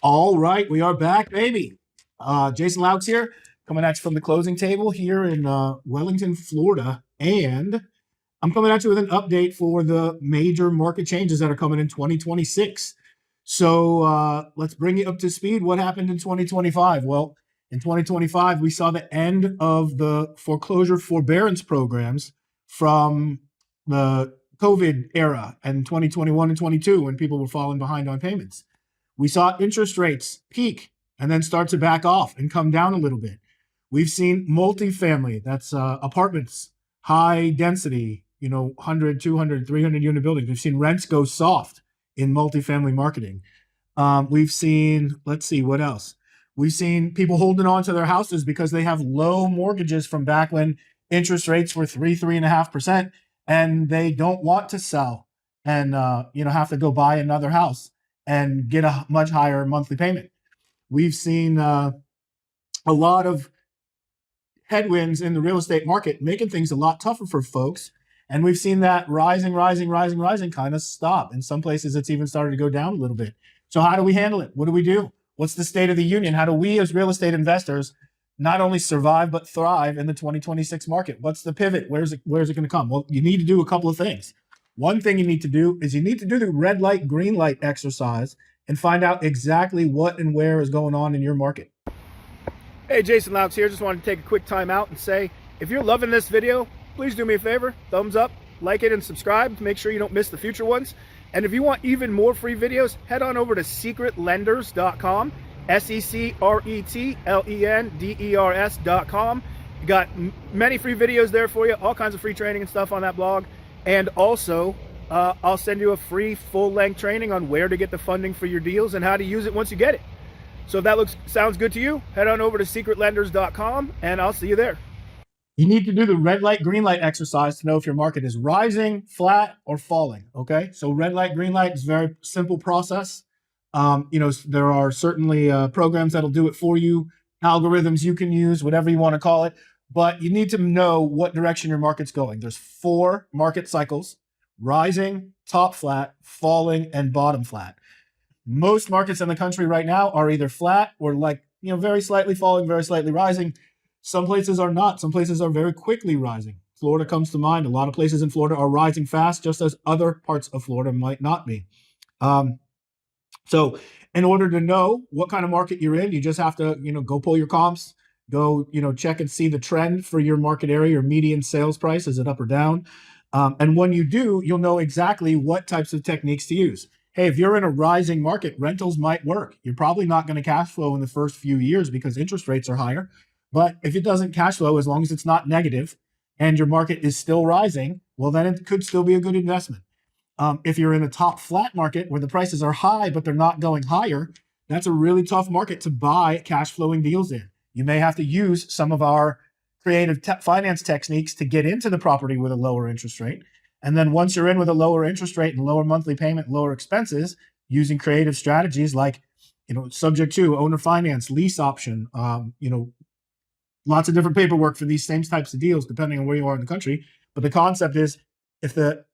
All right, we are back, baby. Jason Loucks here, coming at you from the closing table here in Wellington, Florida. And I'm coming at you with an update for the major market changes that are coming in 2026. So let's bring you up to speed. What happened in 2025? Well, in 2025, we saw the end of the foreclosure forbearance programs from the COVID era and 2021 and 22 when people were falling behind on payments. We saw interest rates peak and then start to back off and come down a little bit. We've seen multifamily, that's apartments, high density, 100, 200, 300 unit buildings. We've seen rents go soft in multifamily marketing. We've seen, let's see, what else? We've seen people holding on to their houses because they have low mortgages from back when interest rates were 3.5%, and they don't want to sell and have to go buy another house and get a much higher monthly payment. We've seen a lot of headwinds in the real estate market, making things a lot tougher for folks. And we've seen that rising kind of stop. In some places, it's even started to go down a little bit. So how do we handle it? What do we do? What's the state of the union? How do we as real estate investors not only survive, but thrive in the 2026 market? What's the pivot? Where's it going to come? Well, you need to do a couple of things. One thing you need to do is you need to do the red light, green light exercise and find out exactly what and where is going on in your market. Hey, Jason Loucks here. Just wanted to take a quick time out and say, if you're loving this video, please do me a favor, thumbs up, like it, and subscribe to make sure you don't miss the future ones. And if you want even more free videos, head on over to secretlenders.com, secretlenders.com. You got many free videos there for you, all kinds of free training and stuff on that blog. And also, I'll send you a free full-length training on where to get the funding for your deals and how to use it once you get it. So if that sounds good to you, head on over to secretlenders.com and I'll see you there. You need to do the red light, green light exercise to know if your market is rising, flat, or falling, okay? So red light, green light is a very simple process. There are certainly programs that'll do it for you, algorithms you can use, whatever you want to call it. But you need to know what direction your market's going. There's 4 market cycles: rising, top flat, falling, and bottom flat. Most markets in the country right now are either flat or very slightly falling, very slightly rising. Some places are not. Some places are very quickly rising. Florida comes to mind. A lot of places in Florida are rising fast, just as other parts of Florida might not be. So in order to know what kind of market you're in, you just have to, go pull your comps. Go, check and see the trend for your market area, your median sales price. Is it up or down? And when you do, you'll know exactly what types of techniques to use. Hey, if you're in a rising market, rentals might work. You're probably not going to cash flow in the first few years because interest rates are higher. But if it doesn't cash flow, as long as it's not negative and your market is still rising, well, then it could still be a good investment. If you're in a top flat market where the prices are high, but they're not going higher, that's a really tough market to buy cash flowing deals in. You may have to use some of our creative finance techniques to get into the property with a lower interest rate. And then once you're in with a lower interest rate and lower monthly payment, lower expenses, using creative strategies like, subject to owner finance, lease option, lots of different paperwork for these same types of deals, depending on where you are in the country. But the concept is if the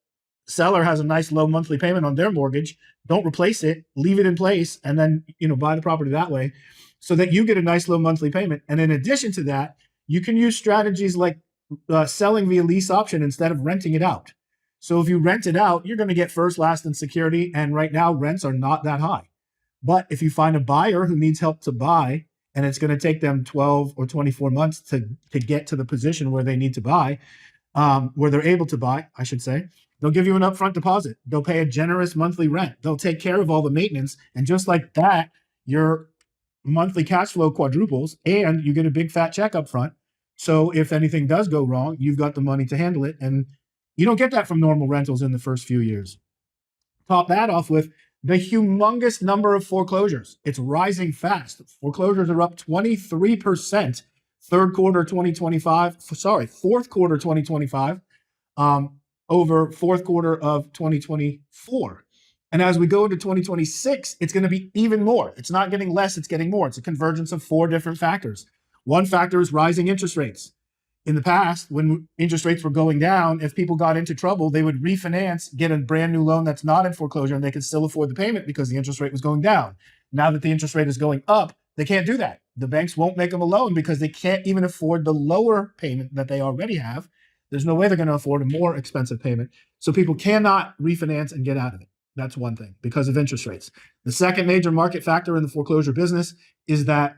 seller has a nice low monthly payment on their mortgage, don't replace it, leave it in place, and then, buy the property that way, so that you get a nice low monthly payment. And in addition to that, you can use strategies like selling via lease option instead of renting it out. So if you rent it out, you're going to get first, last, and security. And right now, rents are not that high. But if you find a buyer who needs help to buy, and it's going to take them 12 or 24 months to get to the position where they need to buy, where they're able to buy, I should say, they'll give you an upfront deposit. They'll pay a generous monthly rent. They'll take care of all the maintenance. And just like that, your monthly cash flow quadruples and you get a big fat check up front. So if anything does go wrong, you've got the money to handle it. And you don't get that from normal rentals in the first few years. Top that off with the humongous number of foreclosures. It's rising fast. Foreclosures are up 23% fourth quarter 2025, over fourth quarter of 2024. And as we go into 2026, it's going to be even more. It's not getting less, it's getting more. It's a convergence of 4 different factors. One factor is rising interest rates. In the past, when interest rates were going down, if people got into trouble, they would refinance, get a brand new loan that's not in foreclosure, and they could still afford the payment because the interest rate was going down. Now that the interest rate is going up, they can't do that. The banks won't make them a loan because they can't even afford the lower payment that they already have. There's no way they're going to afford a more expensive payment. So people cannot refinance and get out of it. That's one thing because of interest rates. The second major market factor in the foreclosure business is that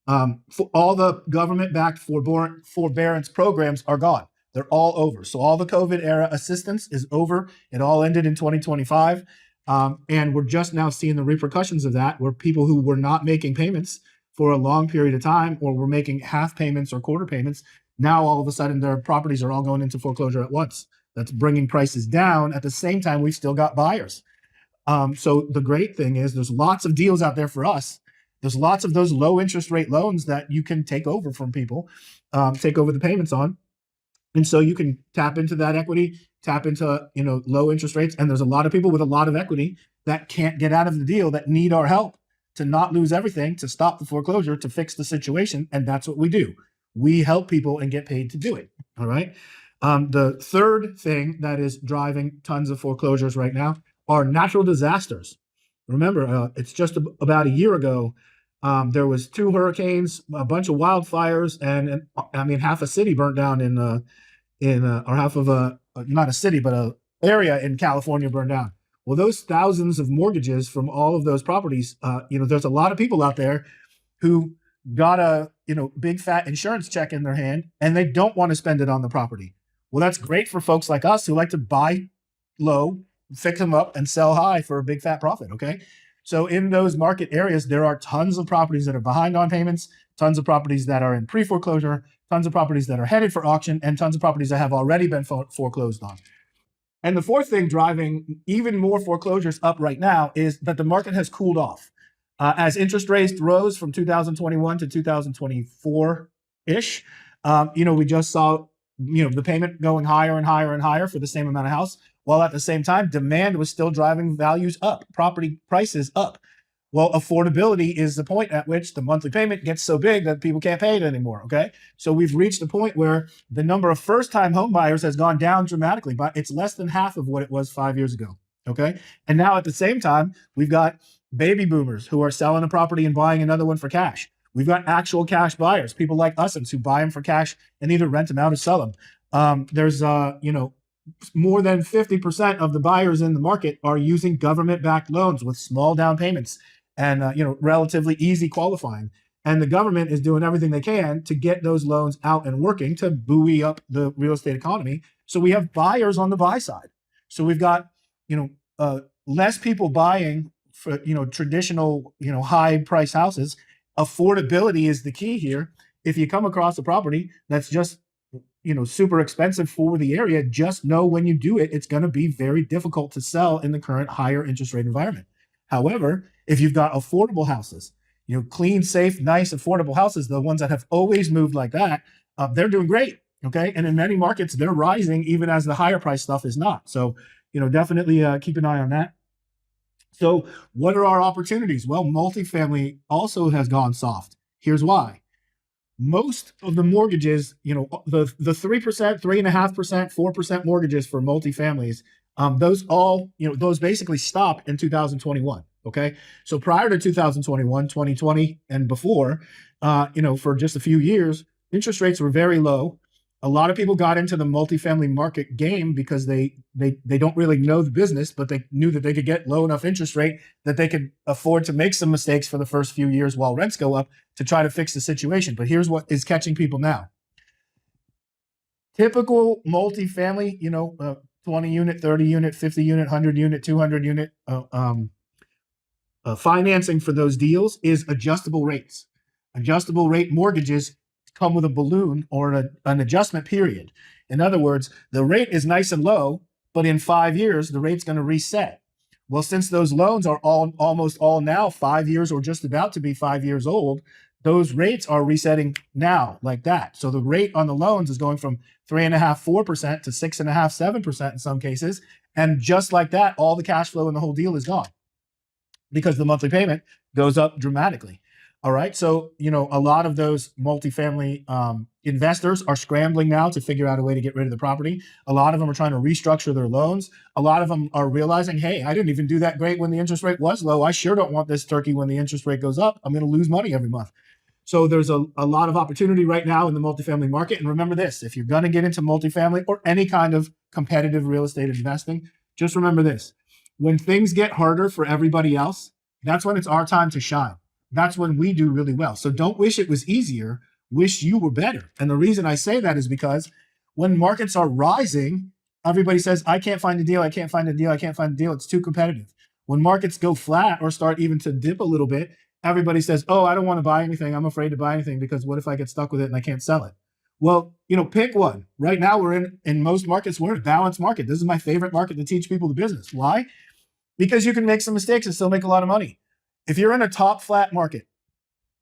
for all the government-backed forbearance programs are gone. They're all over. So all the COVID era assistance is over. It all ended in 2025. And we're just now seeing the repercussions of that, where people who were not making payments for a long period of time, or were making half payments or quarter payments, now all of a sudden their properties are all going into foreclosure at once. That's bringing prices down. At the same time, we've still got buyers. So the great thing is there's lots of deals out there for us. There's lots of those low interest rate loans that you can take over from people, take over the payments on. And so you can tap into that equity, tap into, low interest rates. And there's a lot of people with a lot of equity that can't get out of the deal, that need our help to not lose everything, to stop the foreclosure, to fix the situation. And that's what we do. We help people and get paid to do it. All right. The third thing that is driving tons of foreclosures right now are natural disasters. Remember, it's just about a year ago, there was 2 hurricanes, a bunch of wildfires, and I mean, half a city burnt down or half of not a city, but a area in California burned down. Well, those thousands of mortgages from all of those properties, there's a lot of people out there who got a, big fat insurance check in their hand, and they don't want to spend it on the property. Well, that's great for folks like us who like to buy low, fix them up, and sell high for a big fat profit. Okay. So in those market areas, there are tons of properties that are behind on payments, tons of properties that are in pre-foreclosure, tons of properties that are headed for auction, and tons of properties that have already been foreclosed on. And the fourth thing driving even more foreclosures up right now is that the market has cooled off. As interest rates rose from 2021 to 2024-ish, we just saw, the payment going higher and higher and higher for the same amount of house, while at the same time, demand was still driving values up, property prices up. Well, affordability is the point at which the monthly payment gets so big that people can't pay it anymore, okay? So we've reached a point where the number of first-time home buyers has gone down dramatically, but it's less than half of what it was 5 years ago, okay? And now at the same time, we've got baby boomers who are selling a property and buying another one for cash. We've got actual cash buyers, people like us who buy them for cash and either rent them out or sell them. There's, more than 50% of the buyers in the market are using government-backed loans with small down payments and relatively easy qualifying. And the government is doing everything they can to get those loans out and working to buoy up the real estate economy. So we have buyers on the buy side. So we've got less people buying for traditional high price houses. Affordability is the key here. If you come across a property that's just super expensive for the area, just know when you do it, it's going to be very difficult to sell in the current higher interest rate environment. However, if you've got affordable houses, clean, safe, nice, affordable houses, the ones that have always moved like that, they're doing great. Okay. And in many markets, they're rising even as the higher price stuff is not. So, definitely keep an eye on that. So what are our opportunities? Well, multifamily also has gone soft. Here's why. Most of the mortgages, the 3%, 3.5%, 4% mortgages for multifamilies, those basically stopped in 2021. Okay. So prior to 2021, 2020 and before, for just a few years, interest rates were very low. A lot of people got into the multifamily market game because they don't really know the business, but they knew that they could get low enough interest rate that they could afford to make some mistakes for the first few years while rents go up to try to fix the situation. But here's what is catching people now. Typical multifamily, 20 unit, 30 unit, 50 unit, 100 unit, 200 unit financing for those deals is adjustable rates. Adjustable rate mortgages come with a balloon or an adjustment period. In other words, the rate is nice and low, but in 5 years, the rate's going to reset. Well, since those loans are almost all now 5 years or just about to be 5 years old, those rates are resetting now like that. So the rate on the loans is going from 3.5%, 4% to 6.5%, 7% in some cases. And just like that, all the cash flow in the whole deal is gone because the monthly payment goes up dramatically. All right. So, a lot of those multifamily investors are scrambling now to figure out a way to get rid of the property. A lot of them are trying to restructure their loans. A lot of them are realizing, hey, I didn't even do that great when the interest rate was low. I sure don't want this turkey when the interest rate goes up. I'm going to lose money every month. So there's a lot of opportunity right now in the multifamily market. And remember this, if you're going to get into multifamily or any kind of competitive real estate investing, just remember this. When things get harder for everybody else, that's when it's our time to shine. That's when we do really well. So don't wish it was easier, wish you were better. And the reason I say that is because when markets are rising, everybody says, I can't find a deal, I can't find a deal, I can't find a deal. It's too competitive. When markets go flat or start even to dip a little bit, everybody says, oh, I don't want to buy anything. I'm afraid to buy anything because what if I get stuck with it and I can't sell it? Well, pick one. Right now, we're in most markets, we're in a balanced market. This is my favorite market to teach people the business. Why? Because you can make some mistakes and still make a lot of money. If you're in a top flat market,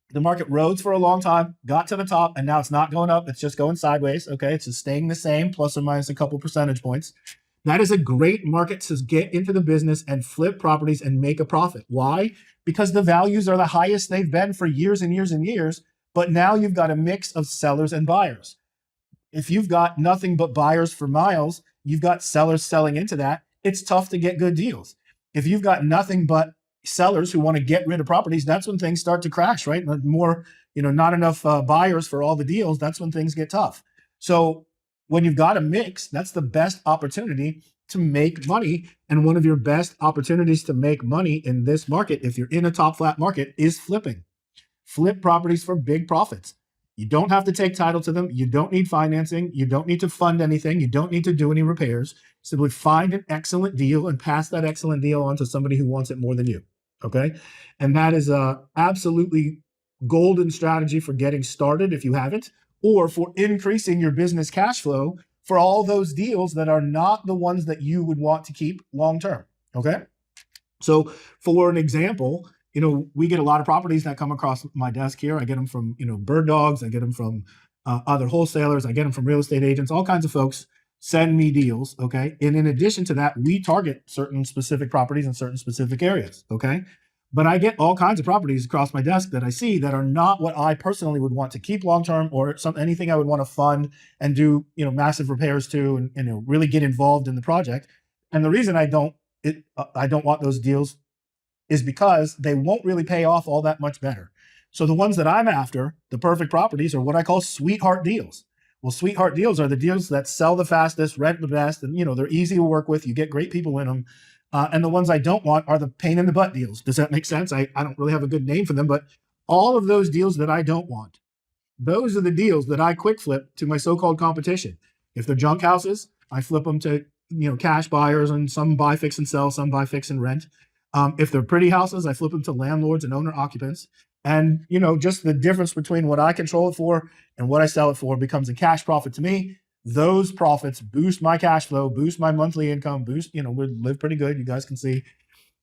the market rose for a long time, got to the top, and now it's not going up. It's just going sideways. Okay. It's just staying the same, plus or minus a couple percentage points. That is a great market to get into the business and flip properties and make a profit. Why? Because the values are the highest they've been for years and years and years. But now you've got a mix of sellers and buyers. If you've got nothing but buyers for miles, you've got sellers selling into that. It's tough to get good deals. If you've got nothing but sellers who want to get rid of properties, that's when things start to crash, right? More, not enough buyers for all the deals. That's when things get tough. So when you've got a mix, that's the best opportunity to make money. And one of your best opportunities to make money in this market, if you're in a top flat market, is flipping. Flip properties for big profits. You don't have to take title to them. You don't need financing. You don't need to fund anything. You don't need to do any repairs. Simply find an excellent deal and pass that excellent deal on to somebody who wants it more than you. Okay. And that is a absolutely golden strategy for getting started if you haven't, or for increasing your business cash flow for all those deals that are not the ones that you would want to keep long term. Okay. So for an example, we get a lot of properties that come across my desk here. I get them from, bird dogs. I get them from other wholesalers. I get them from real estate agents. All kinds of folks send me deals. Okay. And in addition to that, we target certain specific properties in certain specific areas. Okay. But I get all kinds of properties across my desk that I see that are not what I personally would want to keep long term, or anything I would want to fund and do, massive repairs to, and really get involved in the project. And the reason I don't want those deals is because they won't really pay off all that much better. So the ones that I'm after, the perfect properties, are what I call sweetheart deals. Well, sweetheart deals are the deals that sell the fastest, rent the best, and they're easy to work with. You get great people in them. And the ones I don't want are the pain in the butt deals. Does that make sense? I don't really have a good name for them, but all of those deals that I don't want, those are the deals that I quick flip to my so-called competition. If they're junk houses, I flip them to cash buyers, and some buy, fix, and sell, some buy, fix, and rent. If they're pretty houses, I flip them to landlords and owner occupants. And just the difference between what I control it for and what I sell it for becomes a cash profit to me. Those profits boost my cash flow, boost my monthly income, we live pretty good. You guys can see.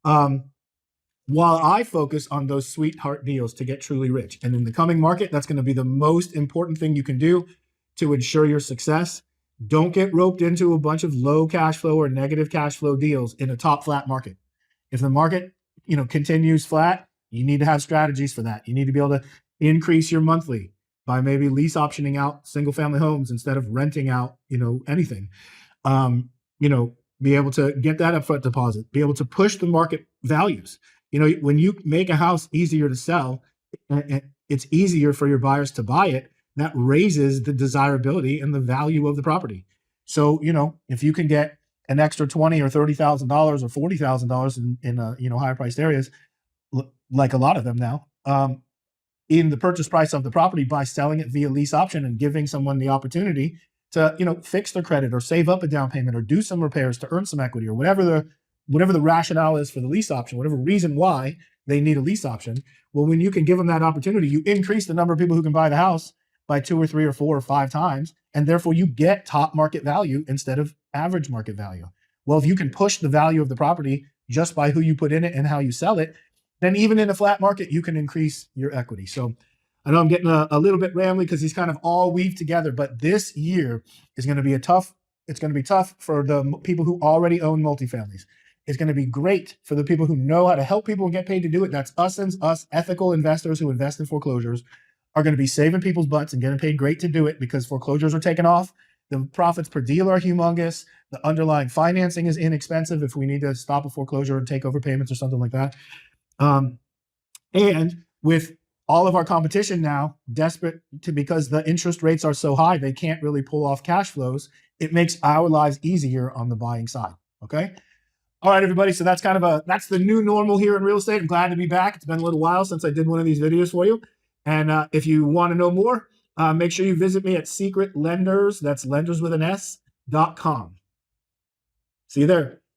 While I focus on those sweetheart deals to get truly rich. And in the coming market, that's going to be the most important thing you can do to ensure your success. Don't get roped into a bunch of low cash flow or negative cash flow deals in a top flat market. If the market, continues flat, you need to have strategies for that. You need to be able to increase your monthly by maybe lease optioning out single family homes instead of renting out, anything. Be able to get that upfront deposit, be able to push the market values. When you make a house easier to sell, it's easier for your buyers to buy it. That raises the desirability and the value of the property. So, if you can get an extra $20,000 or $30,000 or $40,000 in higher priced areas, like a lot of them now, in the purchase price of the property by selling it via lease option and giving someone the opportunity to fix their credit or save up a down payment or do some repairs to earn some equity, or whatever the rationale is for the lease option, whatever reason why they need a lease option. Well, when you can give them that opportunity, you increase the number of people who can buy the house by 2 or 3 or 4 or 5 times, and therefore you get top market value instead of average market value. Well, if you can push the value of the property just by who you put in it and how you sell it, then even in a flat market, you can increase your equity. So I know I'm getting a little bit rambly because these kind of all weave together, but this year is going to be tough for the people who already own multifamilies. It's going to be great for the people who know how to help people and get paid to do it. That's us ethical investors who invest in foreclosures are going to be saving people's butts and getting paid great to do it because foreclosures are taking off. The profits per deal are humongous. The underlying financing is inexpensive if we need to stop a foreclosure and take over payments or something like that. And with all of our competition now desperate to, because the interest rates are so high, they can't really pull off cash flows. It makes our lives easier on the buying side. Okay. All right, everybody. So that's that's the new normal here in real estate. I'm glad to be back. It's been a little while since I did one of these videos for you. And if you want to know more, make sure you visit me at Secret Lenders. That's lenders with an S.com. See you there.